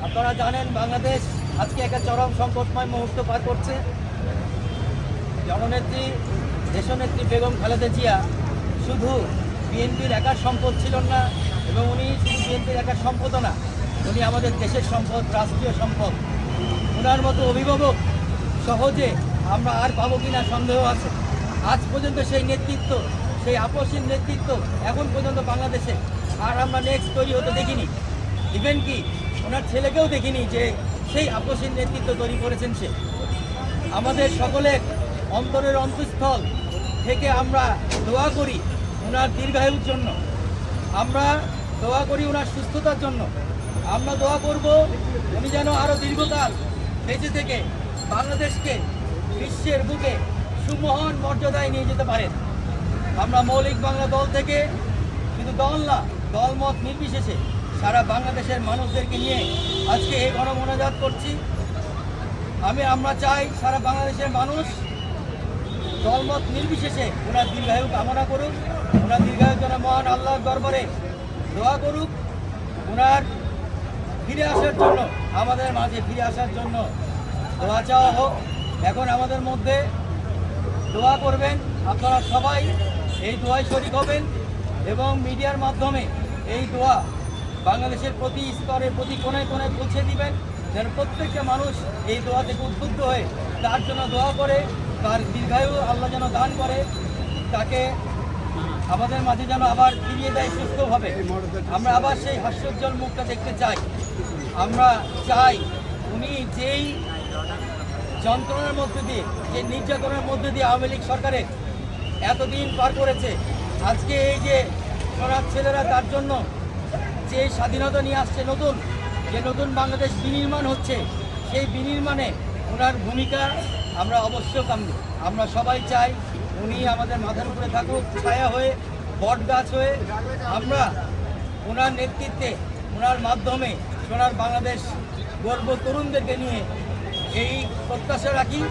আপনারা জানেন বাংলাদেশ আজকে একটা চরম সংকটময় মুহূর্ত পার করছে। জননেত্রী দেশনেত্রী বেগম খালেদা জিয়া শুধু বিএনপির একার সম্পদ ছিলেন না, এবং উনি শুধু বিএনপির একার সম্পদও না, উনি আমাদের দেশের সম্পদ, রাষ্ট্রীয় সম্পদ। ওনার মতো অভিভাবক সহজে আমরা আর পাবো কিনা সন্দেহ আছে। আজ পর্যন্ত সেই নেতৃত্ব, সেই আপসীন নেতৃত্ব এখন পর্যন্ত বাংলাদেশে আর আমরা নেক্সট তৈরি হতে দেখিনি। ইভেন কি ওনার ছেলেকেও দেখিনি যে সেই আপসীন নেতৃত্ব তৈরি করেছেন সে। আমাদের সকলের অন্তরের অন্তঃস্থল থেকে আমরা দোয়া করি ওনার দীর্ঘায়ুর জন্য, আমরা দোয়া করি ওনার সুস্থতার জন্য, আমরা দোয়া করব উনি যেন আরও দীর্ঘকাল বেঁচে থেকে বাংলাদেশকে বিশ্বের বুকে সুমহান মর্যাদায় নিয়ে যেতে পারেন। আমরা মৌলিক বাংলা দল থেকে শুধু দল না, দলমত নির্বিশেষে সারা বাংলাদেশের মানুষদেরকে নিয়ে আজকে এই গণমোনাজাত করছি। আমরা চাই সারা বাংলাদেশের মানুষ দলমত নির্বিশেষে ওনার দীর্ঘায়ু কামনা করুক, ওনার দীর্ঘায়ুর জন্য মহান আল্লাহর দরবারে দোয়া করুক, ওনার ফিরে আসার জন্য, আমাদের মাঝে ফিরে আসার জন্য দোয়া চাওয়া হোক। এখন আমাদের মধ্যে দোয়া করবেন, আপনারা সবাই এই দোয়ায় শরীক হবেন এবং মিডিয়ার মাধ্যমে এই দোয়া বাংলাদেশের প্রতি স্তরে, প্রতি কোনায় কোনায় পৌঁছে দিবেন, যেন প্রত্যেকটা মানুষ এই দোয়া থেকে উদ্বুদ্ধ হয়ে তার জন্য দোয়া করে, তার দীর্ঘায়ু আল্লাহ যেন দান করে, তাকে আমাদের মাঝে যেন আবার ফিরিয়ে দেয় সুস্থভাবে। আমরা আবার সেই হাস্যোজ্জ্বল মুখটা দেখতে চাই। আমরা চাই উনি যেই যন্ত্রণার মধ্যে দিয়ে, যে নির্যাতনের মধ্যে দিয়ে আওয়ামী লীগ সরকারের এতদিন পার করেছে, আজকে এই যে সোনার ছেলেরা তার জন্য যে স্বাধীনতা নিয়ে আসছে, নতুন বাংলাদেশ বিনির্মাণ হচ্ছে, সেই বিনির্মাণে ওনার ভূমিকা আমরা অবশ্য কাম্য। আমরা সবাই চাই উনি আমাদের মাথার উপরে থাকুক, ছায়া হয়ে, বট গাছ হয়ে। আমরা ওনার নেতৃত্বে, ওনার মাধ্যমে সোনার বাংলাদেশ গর্ব তরুণদেরকে নিয়ে এই প্রত্যাশা রাখি।